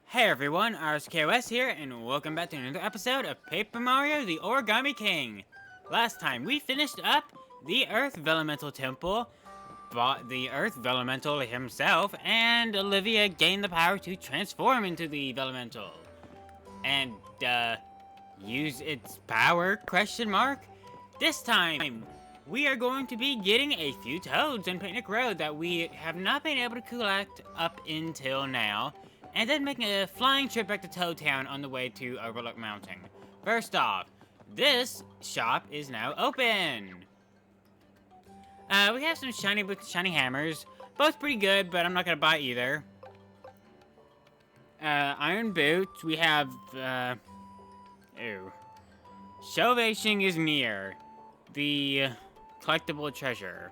Hey everyone, RSKOS here, and welcome back to another episode of Paper Mario: The Origami King. Last time, we finished up the Earth Elemental Temple, fought the Earth Elemental himself, and Olivia gained the power to transform into the Elemental. And, use its power, question mark? This time, we are going to be getting a few toads in Picnic Road that we have not been able to collect up until now, and then making a flying trip back to Toad Town on the way to Overlook Mountain. First off, this shop is now open. We have some shiny boots and shiny hammers. Both pretty good, but I'm not gonna buy either. Iron boots, we have, Salvation is near. The collectible treasure.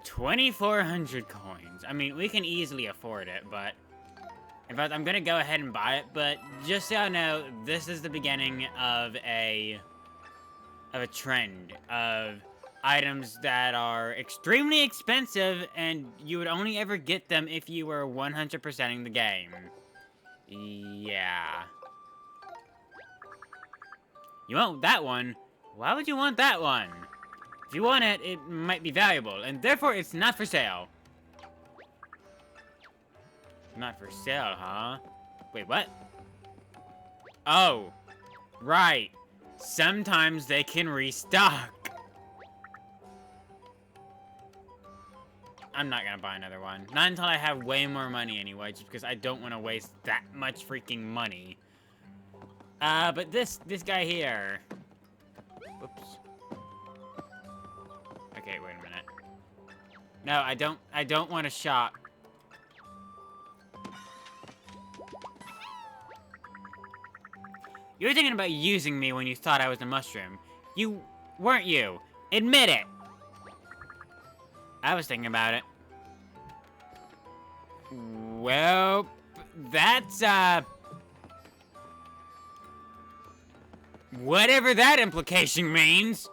2,400 coins. I mean, we can easily afford it, but... In fact, I'm gonna go ahead and buy it, but just so you know, this is the beginning of a trend of items that are extremely expensive, and you would only ever get them if you were 100%ing the game. Yeah. You want that one? Why would you want that one? If you want it, it might be valuable, and therefore it's not for sale. Not for sale, huh? Wait, what? Oh, right. Sometimes they can restock. I'm not gonna buy another one. Not until I have way more money anyway, just because I don't want to waste that much freaking money. But this guy here. Whoops. Okay, wait a minute. No, I don't want to shop. You were thinking about using me when you thought I was a mushroom. You weren't you. Admit it. I was thinking about it. Well, that's, whatever that implication means.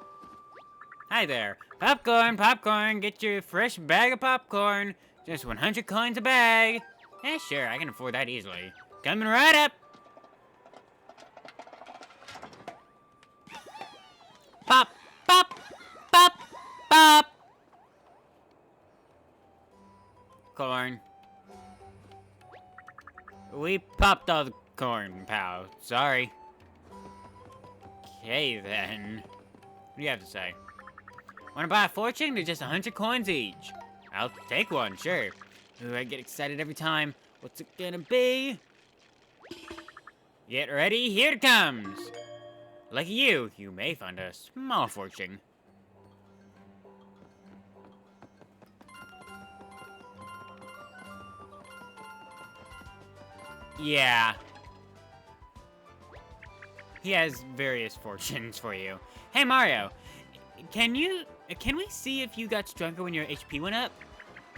Hi there. Popcorn, popcorn. Get your fresh bag of popcorn. Just 100 coins a bag. Eh, sure, I can afford that easily. Coming right up. Pop, pop, pop, pop. Corn. We popped all the corn, pal. Sorry. Okay, then. What do you have to say? Wanna buy a fortune? They're just 100 coins each. I'll take one, sure. Ooh, I get excited every time. What's it gonna be? Get ready, here it comes. Like you may find a small fortune. Yeah. He has various fortunes for you. Hey, Mario. Can we see if you got stronger when your HP went up?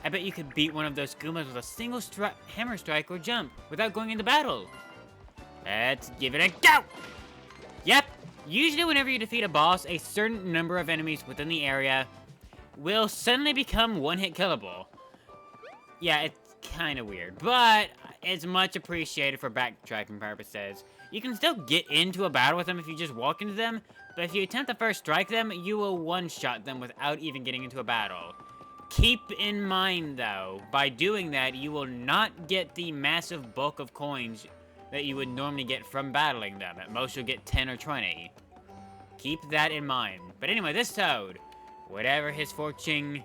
I bet you could beat one of those Goombas with a single hammer strike or jump without going into battle. Let's give it a go! Yep. Usually whenever you defeat a boss, a certain number of enemies within the area will suddenly become one-hit killable. Yeah, it's kind of weird, but it's much appreciated for backtracking purposes. You can still get into a battle with them if you just walk into them, but if you attempt to first strike them, you will one-shot them without even getting into a battle. Keep in mind, though, by doing that, you will not get the massive bulk of coins that you would normally get from battling them. At most, you'll get 10 or 20. Keep that in mind. But anyway, this Toad, whatever his fortune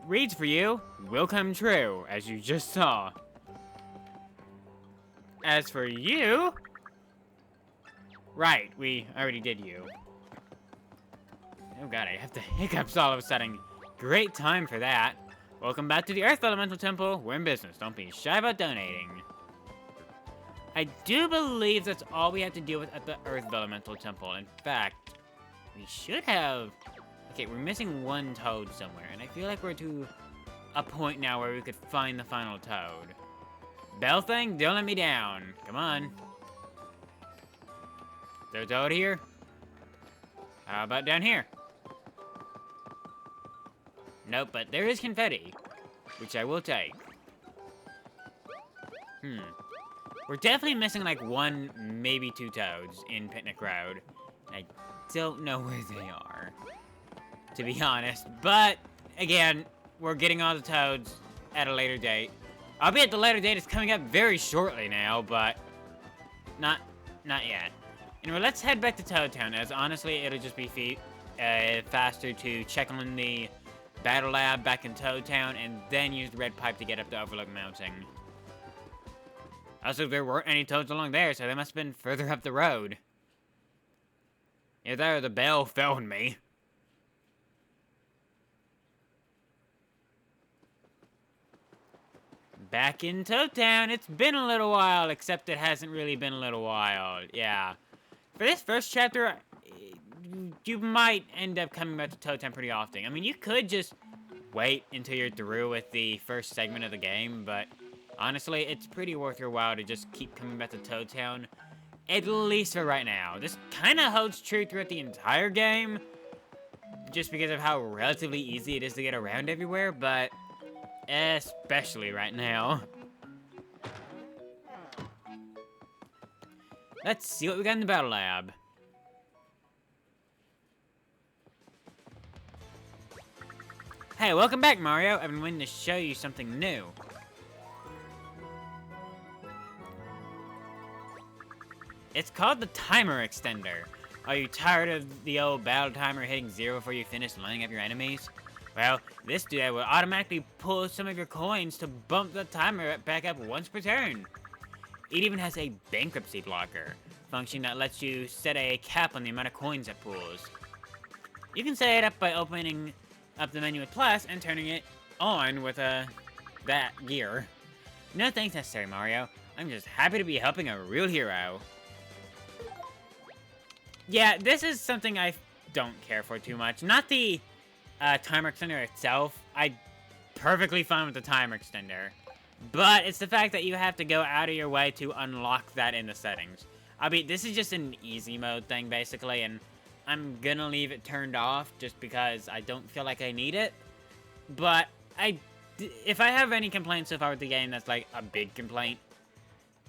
reads for you, will come true, as you just saw. As for you... Right, we already did you. Oh god, I have the hiccups all of a sudden. Great time for that. Welcome back to the Earth Elemental Temple. We're in business. Don't be shy about donating. I do believe that's all we have to deal with at the Earth Elemental Temple. In fact, we should have... Okay, we're missing one Toad somewhere, and I feel like we're to a point now where we could find the final Toad. Bell thing, don't let me down. Come on. Is there a Toad here? How about down here? Nope, but there is confetti, which I will take. We're definitely missing like one, maybe two toads in Picnic Road. I don't know where they are, to be honest. But, again, we're getting all the toads at a later date. Albeit the later date is coming up very shortly now, but not yet. Anyway, let's head back to Toad Town, as honestly, it'll just be faster to check on the Battle Lab back in Toad Town, and then use the red pipe to get up to Overlook Mountain. Also, there weren't any toads along there, so they must have been further up the road. Either the bell phoned me. Back in Toad Town, it's been a little while, except it hasn't really been a little while. Yeah. For this first chapter, you might end up coming back to Toad Town pretty often. I mean, you could just wait until you're through with the first segment of the game, but honestly, it's pretty worth your while to just keep coming back to Toad Town, at least for right now. This kind of holds true throughout the entire game, just because of how relatively easy it is to get around everywhere, but especially right now. Let's see what we got in the Battle Lab. Hey, welcome back, Mario. I've been waiting to show you something new. It's called the Timer Extender. Are you tired of the old battle timer hitting 0 before you finish lining up your enemies? Well, this dude will automatically pull some of your coins to bump the timer back up once per turn. It even has a bankruptcy blocker function that lets you set a cap on the amount of coins it pulls. You can set it up by opening up the menu with plus and turning it on with that gear. No thanks necessary, Mario. I'm just happy to be helping a real hero. Yeah, this is something I don't care for too much. Not the timer extender itself. I'm perfectly fine with the timer extender. But it's the fact that you have to go out of your way to unlock that in the settings. I mean, this is just an easy mode thing, basically, and I'm gonna leave it turned off just because I don't feel like I need it. But if I have any complaints so far with the game that's like a big complaint,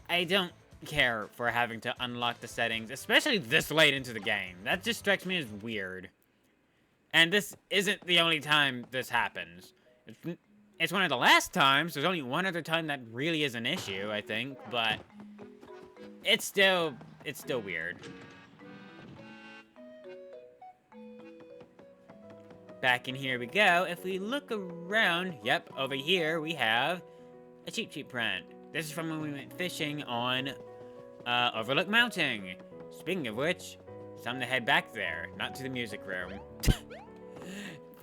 I don't care for having to unlock the settings, especially this late into the game. That just strikes me as weird. And this isn't the only time this happens. It's one of the last times. There's only one other time that really is an issue, I think, but it's still weird. Back in here we go. If we look around, yep, over here we have a Cheep print. This is from when we went fishing on Overlook Mountain. Speaking of which, it's time to head back there, not to the music room.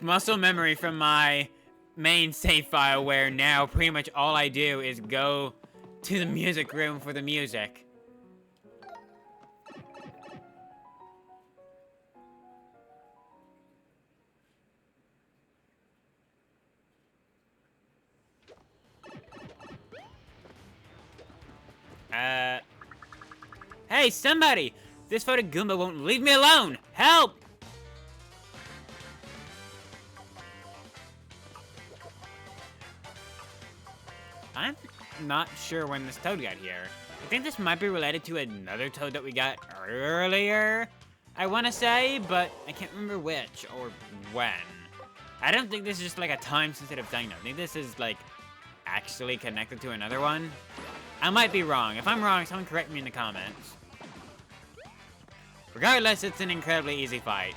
Muscle memory from my main save file, where now pretty much all I do is go to the music room for the music. Hey, somebody! This photo Goomba won't leave me alone! Help! I'm not sure when this toad got here. I think this might be related to another toad that we got earlier, I want to say, but I can't remember which or when. I don't think this is just like a time-sensitive thing, though. I think this is like actually connected to another one. I might be wrong. If I'm wrong, someone correct me in the comments. Regardless, it's an incredibly easy fight.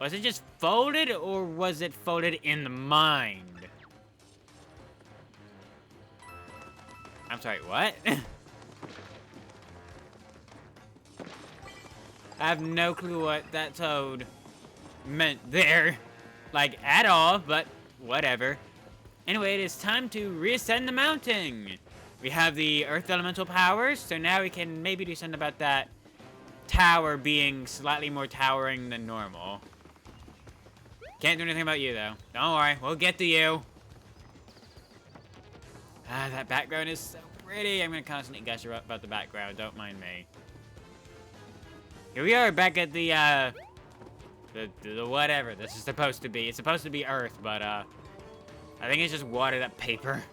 Was it just folded, or was it folded in the mind? I'm sorry, what? I have no clue what that toad meant there. Like, at all, but whatever. Anyway, it is time to reascend the mountain. We have the earth elemental powers, so now we can maybe do something about that tower being slightly more towering than normal. Can't do anything about you, though. Don't worry, we'll get to you. Ah, that background is so pretty. I'm gonna constantly gush about the background, don't mind me. Here we are back at the The whatever this is supposed to be. It's supposed to be Earth, but, I think it's just watered up paper.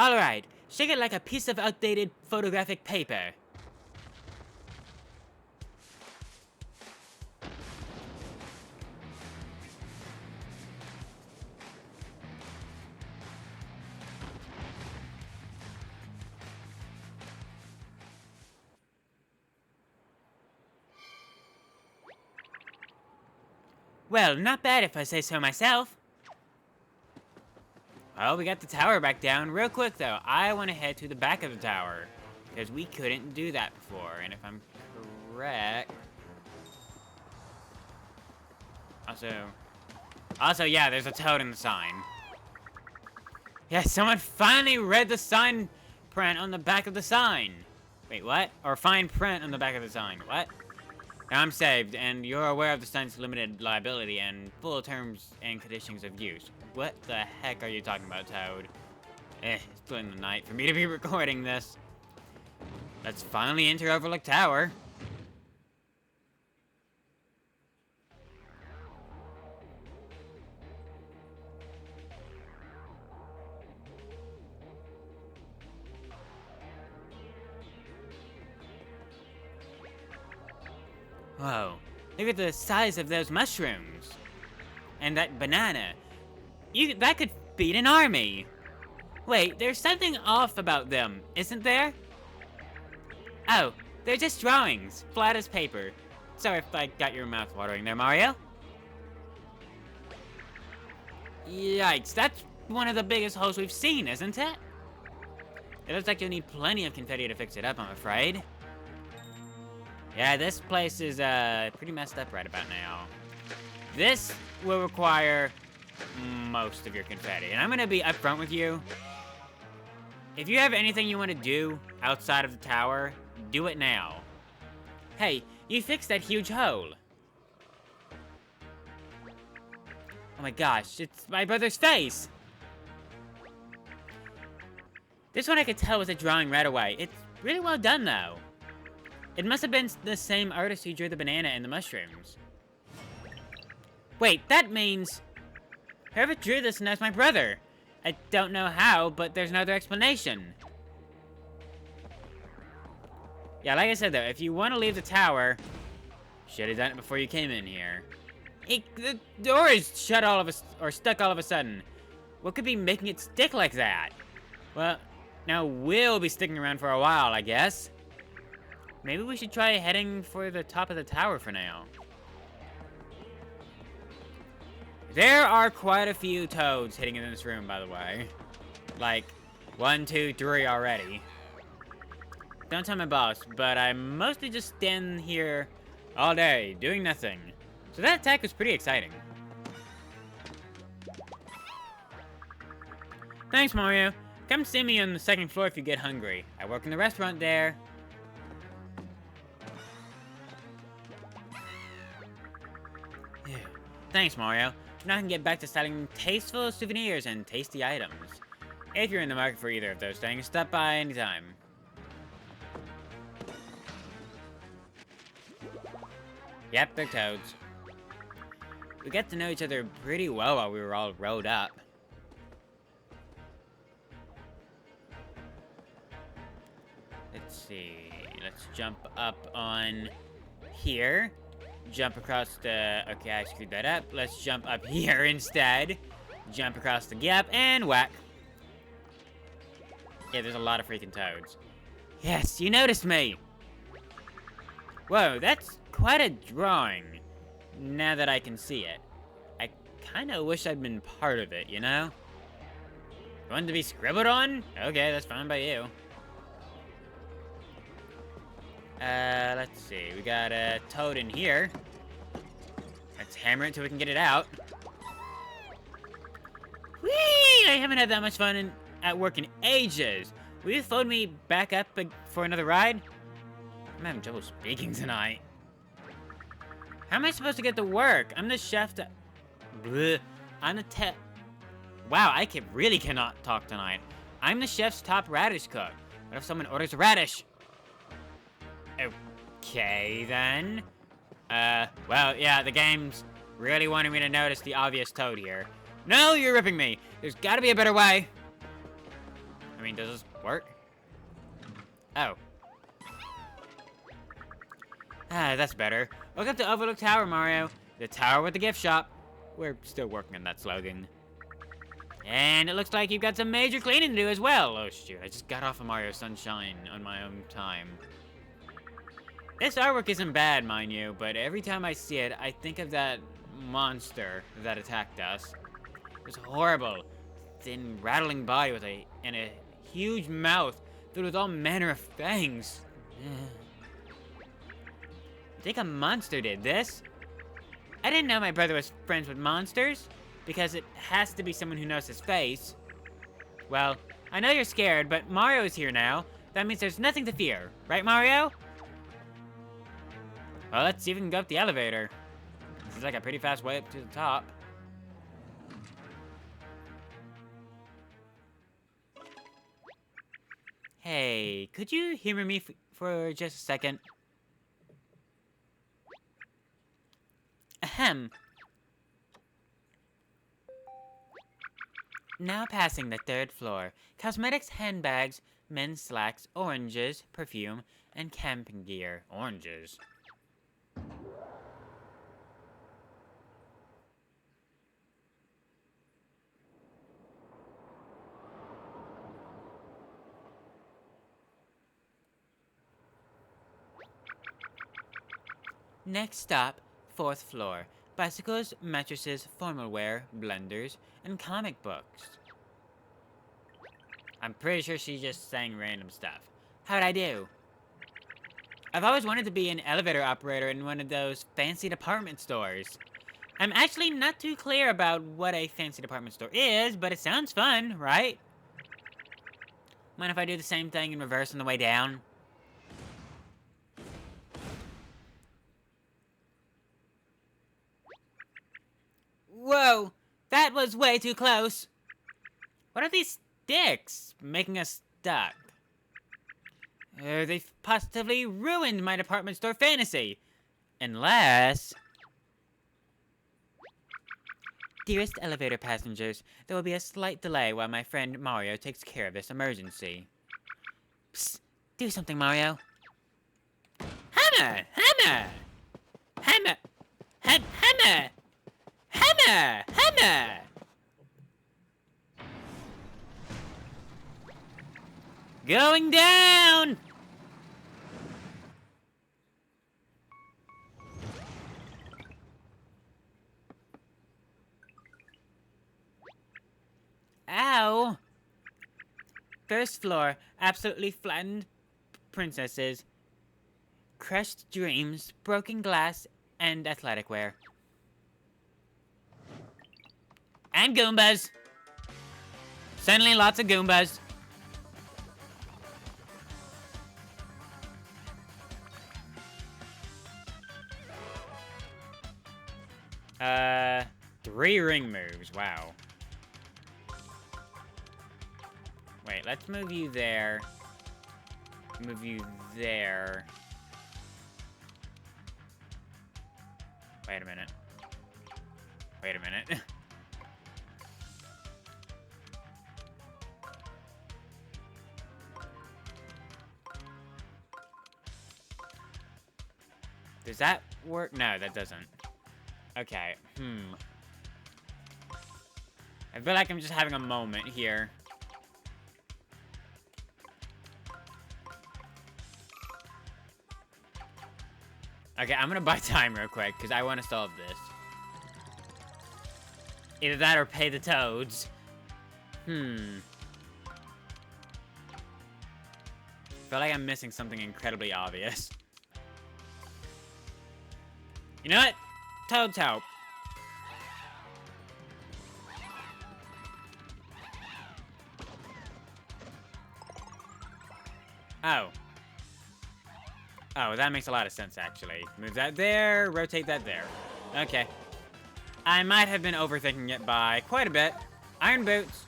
Alright, shake it like a piece of outdated photographic paper. Well, not bad if I say so myself. Well, we got the tower back down. Real quick, though, I want to head to the back of the tower, because we couldn't do that before, and if I'm correct... Also, yeah, there's a toad in the sign. Yeah, someone finally read the sign print on the back of the sign. Wait, what? Or fine print on the back of the sign. What? Now I'm saved, and you're aware of the sign's limited liability and full terms and conditions of use. What the heck are you talking about, Toad? It's still in the night for me to be recording this. Let's finally enter Overlook Tower. Whoa, look at the size of those mushrooms. And that banana. That could feed an army. Wait, there's something off about them, isn't there? Oh, they're just drawings, flat as paper. Sorry if I got your mouth watering there, Mario. Yikes, that's one of the biggest holes we've seen, isn't it? It looks like you'll need plenty of confetti to fix it up, I'm afraid. Yeah, this place is pretty messed up right about now. This will require most of your confetti, and I'm gonna be upfront with you. If you have anything you want to do outside of the tower, do it now. Hey, you fixed that huge hole. Oh my gosh, it's my brother's face. This one I could tell was a drawing right away. It's really well done, though. It must have been the same artist who drew the banana and the mushrooms. Wait, that means... whoever drew this knows my brother. I don't know how, but there's no other explanation. Yeah, like I said, though, if you want to leave the tower... should have done it before you came in here. The door is shut all of a... or stuck all of a sudden. What could be making it stick like that? Well, now we'll be sticking around for a while, I guess. Maybe we should try heading for the top of the tower for now. There are quite a few toads hitting in this room, by the way. Like, 1, 2, 3 already. Don't tell my boss, but I mostly just stand here all day, doing nothing. So that attack was pretty exciting. Thanks, Mario. Come see me on the second floor if you get hungry. I work in the restaurant there. Thanks, Mario. Now I can get back to selling tasteful souvenirs and tasty items. If you're in the market for either of those things, stop by anytime. Yep, they're toads. We got to know each other pretty well while we were all rolled up. Let's see. Let's jump up on here. Jump across the... okay, I screwed that up. Let's jump up here instead. Jump across the gap and whack. Yeah, there's a lot of freaking toads. Yes, you noticed me! Whoa, that's quite a drawing. Now that I can see it. I kinda wish I'd been part of it, you know? Want to be scribbled on? Okay, that's fine by you. Let's see. We got a toad in here. Let's hammer it until we can get it out. Whee! I haven't had that much fun at work in ages. Will you phone me back up for another ride? I'm having trouble speaking tonight. How am I supposed to get to work? I'm the chef to... Bleh. I'm the Wow, I really cannot talk tonight. I'm the chef's top radish cook. What if someone orders a radish? Okay, then. Well, yeah, the game's really wanting me to notice the obvious toad here. No, you're ripping me. There's gotta be a better way. I mean, does this work? Oh. Ah, that's better. Welcome to Overlook Tower, Mario. The tower with the gift shop. We're still working on that slogan. And it looks like you've got some major cleaning to do as well. Oh, shoot. I just got off of Mario Sunshine on my own time. This artwork isn't bad, mind you, but every time I see it, I think of that monster that attacked us. It was horrible. Thin, rattling body with a huge mouth filled with all manner of fangs. I think a monster did this. I didn't know my brother was friends with monsters, because it has to be someone who knows his face. Well, I know you're scared, but Mario is here now. That means there's nothing to fear. Right, Mario? Well, let's see if we can go up the elevator. This is like a pretty fast way up to the top. Hey, could you humor me for just a second? Ahem. Now passing the 3rd floor. Cosmetics, handbags, men's slacks, oranges, perfume, and camping gear. Oranges. Next stop, 4th floor. Bicycles, mattresses, formal wear, blenders, and comic books. I'm pretty sure she's just saying random stuff. How'd I do? I've always wanted to be an elevator operator in one of those fancy department stores. I'm actually not too clear about what a fancy department store is, but it sounds fun, right? Mind if I do the same thing in reverse on the way down? Whoa! That was way too close! What are these sticks making us stuck? They've positively ruined my department store fantasy! Unless... Dearest elevator passengers, there will be a slight delay while my friend Mario takes care of this emergency. Psst! Do something, Mario! Hammer! Hammer! Hammer! Hammer! Hammer! Hammer! Going down! Ow! 1st floor, absolutely flattened princesses, crushed dreams, broken glass, and athletic wear. And Goombas! Suddenly lots of Goombas. Three ring moves, wow. Wait, let's move you there. Move you there. Wait a minute. Wait a minute. Does that work? No, that doesn't. Okay, I feel like I'm just having a moment here. Okay, I'm gonna buy time real quick, because I want to solve this. Either that or pay the toads. Feel like I'm missing something incredibly obvious. You know what? Toads help. Oh. Oh, that makes a lot of sense, actually. Move that there, rotate that there. Okay. I might have been overthinking it by quite a bit. Iron boots.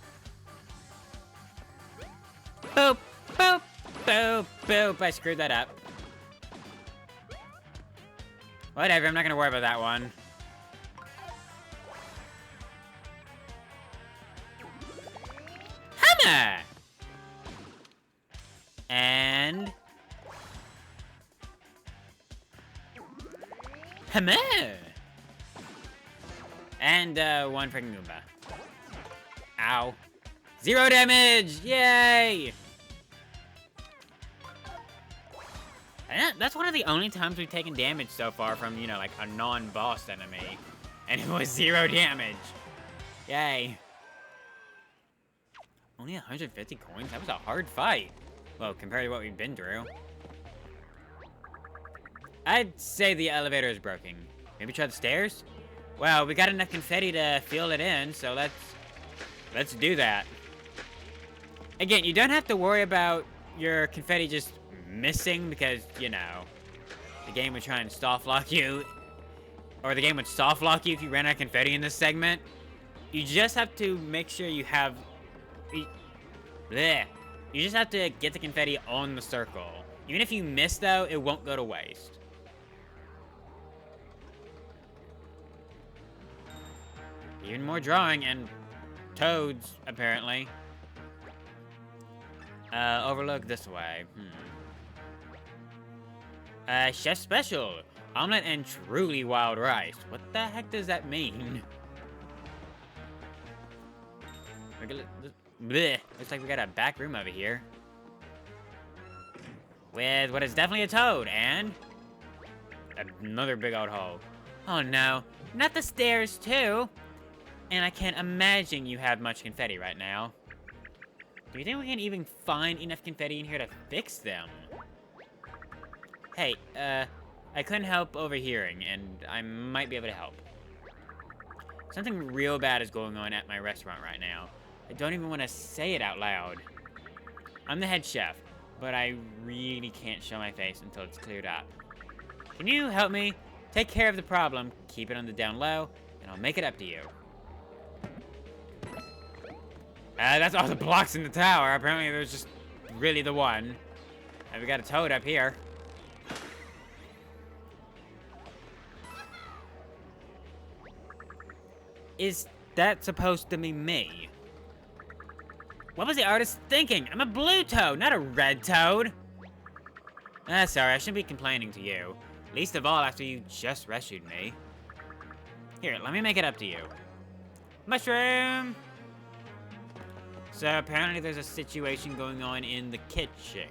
Boop, boop, boop, boop. I screwed that up. Whatever, I'm not gonna worry about that one. Hammer! And... Hammer! And, one freaking Goomba. Ow. 0 damage! Yay! And that's one of the only times we've taken damage so far from, you know, like, a non-boss enemy. And it was 0 damage. Yay. Only 150 coins? That was a hard fight. Well, compared to what we've been through. I'd say the elevator is broken. Maybe try the stairs? Well, we got enough confetti to fill it in, so let's do that. Again, you don't have to worry about your confetti just missing because, you know, the game would try and soft lock you. Or the game would soft lock you if you ran out of confetti in this segment. You just have to make sure you have... Bleh. You just have to get the confetti on the circle. Even if you miss, though, it won't go to waste. Even more drawing and toads, apparently. Overlook this way. Chef special. Omelet and truly wild rice. What the heck does that mean? Bleh. Looks like we got a back room over here. With what is definitely a toad and another big old hole. Oh no, not the stairs too. And I can't imagine you have much confetti right now. Do you think we can even find enough confetti in here to fix them? Hey, I couldn't help overhearing, and I might be able to help. Something real bad is going on at my restaurant right now. I don't even want to say it out loud. I'm the head chef, but I really can't show my face until it's cleared up. Can you help me? Take care of the problem, keep it on the down low, and I'll make it up to you. That's all the blocks in the tower. Apparently there's just really the one. And we got a toad up here. Is that supposed to be me? What was the artist thinking? I'm a blue toad, not a red toad. Sorry, I shouldn't be complaining to you. Least of all after you just rescued me. Here, let me make it up to you. Mushroom! So apparently there's a situation going on in the kitchen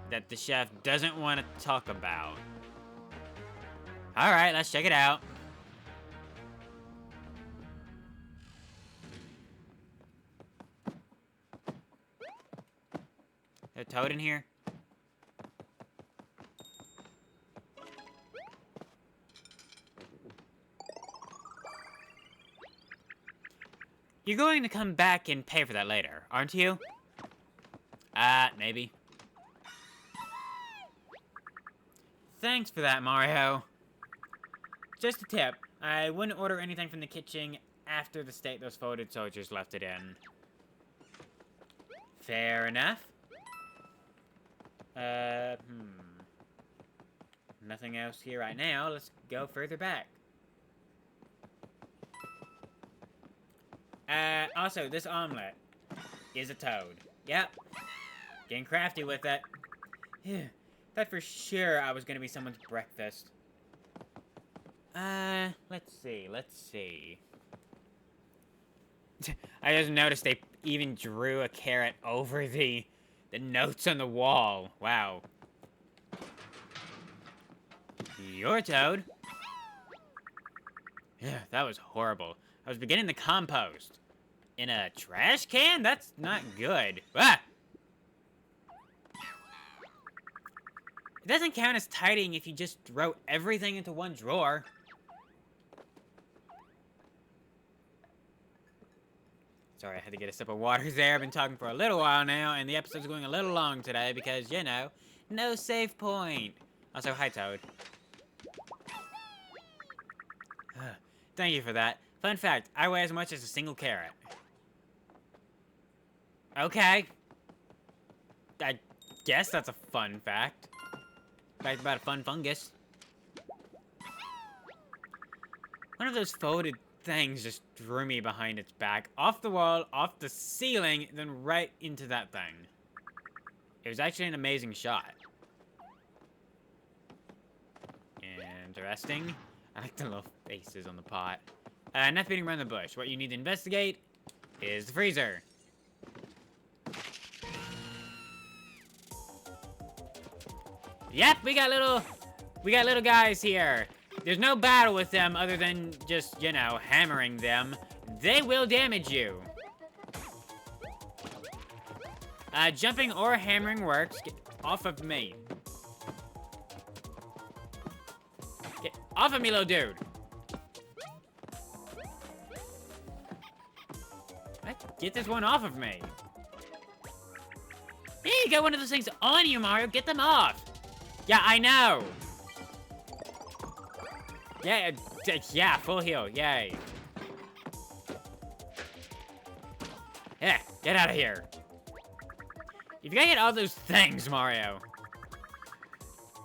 that the chef doesn't want to talk about. Alright, let's check it out. There's a toad in here? You're going to come back and pay for that later, aren't you? Maybe. Thanks for that, Mario. Just a tip. I wouldn't order anything from the kitchen after the state those folded soldiers left it in. Fair enough. Nothing else here right now. Let's go further back. Also, this omelet is a toad. Yep. Getting crafty with it. Thought for sure I was gonna be someone's breakfast. Let's see. I just noticed they even drew a carrot over the notes on the wall. Wow. You're a toad. Yeah, that was horrible. I was beginning to compost. In a trash can? That's not good. Ah! It doesn't count as tidying if you just throw everything into one drawer. Sorry, I had to get a sip of water there. I've been talking for a little while now, and the episode's going a little long today because, you know, no save point. Also, hi, Toad. Thank you for that. Fun fact, I weigh as much as a single carrot. Okay. I guess that's a fun fact. Fact about a fun fungus. One of those folded things just drew me behind its back, off the wall, off the ceiling, then right into that thing. It was actually an amazing shot. Interesting. I like the little faces on the pot. Enough beating around the bush. What you need to investigate is the freezer. Yep, we got little guys here. There's no battle with them other than just, you know, hammering them. They will damage you. Jumping or hammering works. Get off of me. Get off of me, little dude. Get this one off of me. Hey, you got one of those things on you, Mario. Get them off. Yeah, I know. Yeah, full heal. Yay. Yeah, get out of here. You've got to get all those things, Mario.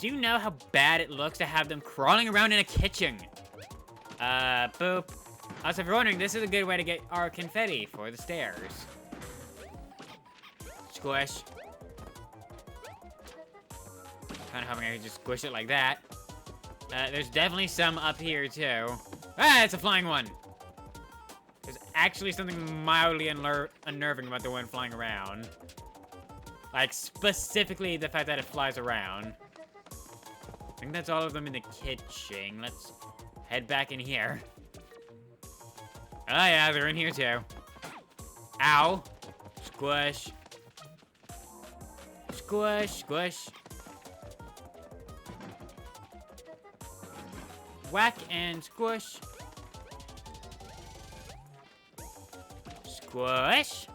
Do you know how bad it looks to have them crawling around in a kitchen? Boop. Also, if you're wondering, this is a good way to get our confetti for the stairs. Squish. Kind of hoping I could just squish it like that. There's definitely some up here, too. Ah, it's a flying one. There's actually something mildly unnerving about the one flying around. Like, specifically the fact that it flies around. I think that's all of them in the kitchen. Let's head back in here. Oh, yeah, they're in here, too. Ow. Squish. Squish, squish. Whack and squish. Squish.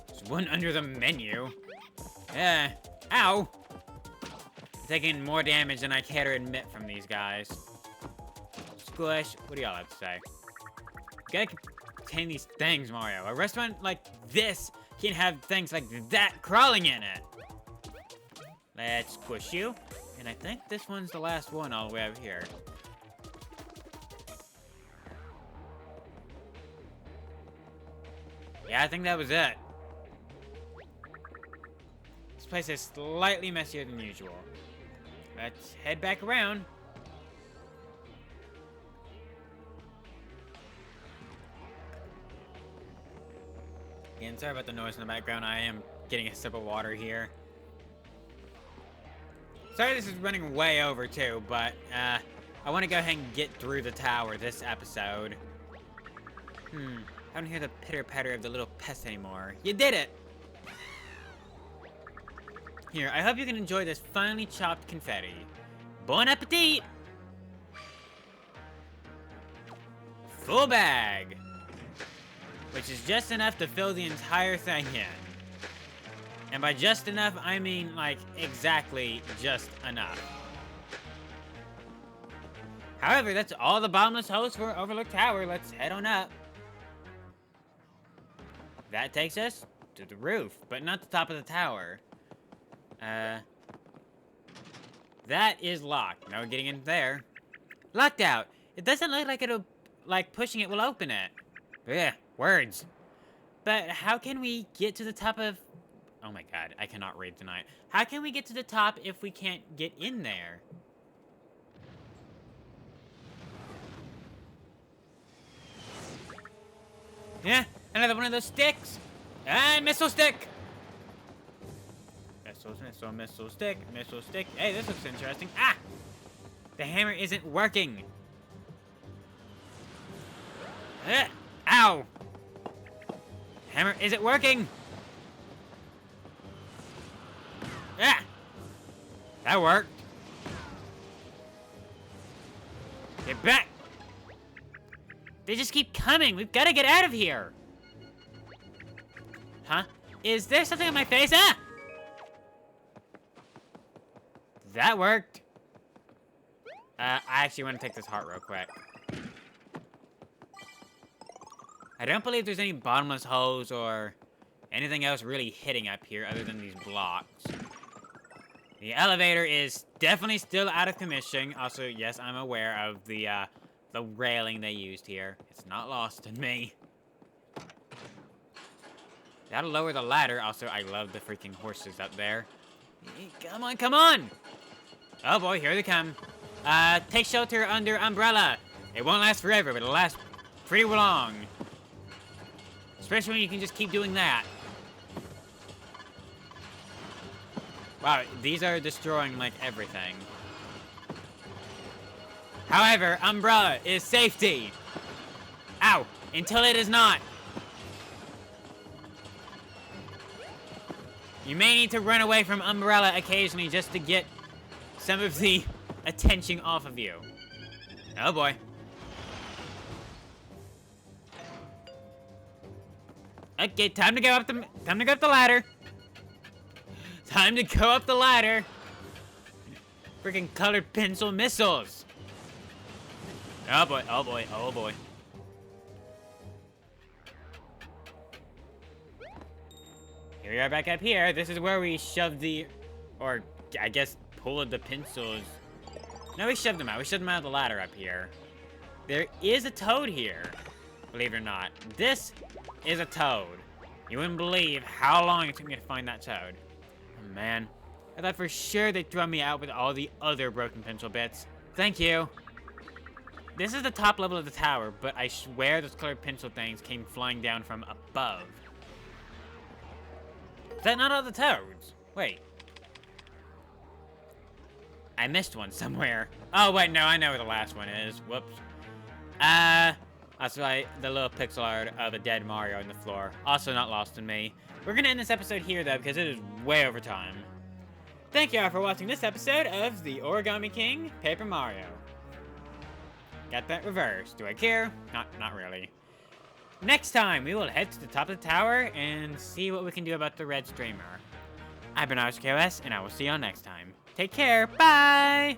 There's one under the menu. Ow. I'm taking more damage than I care to admit from these guys. Squish. What do y'all have to say? You gotta contain these things, Mario. A restaurant like this can have things like that crawling in it. Let's squish you. And I think this one's the last one all the way over here. Yeah, I think that was it. This place is slightly messier than usual. Let's head back around. Again, sorry about the noise in the background. I am getting a sip of water here. Sorry this is running way over too, but I want to go ahead and get through the tower this episode. I don't hear the pitter-patter of the little pests anymore. You did it! Here, I hope you can enjoy this finely chopped confetti. Bon appetit! Full bag! Which is just enough to fill the entire thing in. And by just enough, I mean, like, exactly just enough. However, that's all the bottomless holes for Overlook Tower. Let's head on up. That takes us to the roof, but not the top of the tower. That is locked. No getting in there. Locked out. It doesn't look like it'll, like, pushing it will open it. Ugh, words. But how can we get to the top of... Oh my god, I cannot read tonight. How can we get to the top if we can't get in there? Yeah, another one of those sticks. And missile stick. Missile stick, missile stick. Hey, this looks interesting. Ah! The hammer isn't working. Ow! Hammer isn't working. Ah! That worked. Get back. They just keep coming. We've got to get out of here. Huh? Is there something on my face? Ah! That worked. I actually want to take this heart real quick. I don't believe there's any bottomless holes or anything else really hitting up here other than these blocks. The elevator is definitely still out of commission. Also, yes, I'm aware of the railing they used here. It's not lost in me. Gotta lower the ladder. Also, I love the freaking horses up there. Come on, come on! Oh boy, here they come. Take shelter under umbrella. It won't last forever, but it'll last pretty long. Especially when you can just keep doing that. Wow, these are destroying, like, everything. However, umbrella is safety. Ow! Until it is not. You may need to run away from umbrella occasionally just to get some of the attention off of you. Oh boy. Okay, time to go up the ladder. Time to go up the ladder. Freaking colored pencil missiles. Oh boy, oh boy, oh boy. Here we are back up here. This is where we shoved the, or I guess pulled the pencils. No, we shoved them out. We shoved them out of the ladder up here. There is a toad here, believe it or not. This is a toad. You wouldn't believe how long it took me to find that toad. Oh, man. I thought for sure they'd throw me out with all the other broken pencil bits. Thank you. This is the top level of the tower, but I swear those colored pencil things came flying down from above. Is that not all the toads? Wait. I missed one somewhere. Oh, wait, no, I know where the last one is. Whoops. That's right, the little pixel art of a dead Mario on the floor. Also not lost in me. We're gonna end this episode here, though, because it is way over time. Thank you all for watching this episode of the Origami King Paper Mario. Got that reversed. Do I care? Not really. Next time, we will head to the top of the tower and see what we can do about the red streamer. I've been RSKOS, and I will see y'all next time. Take care. Bye!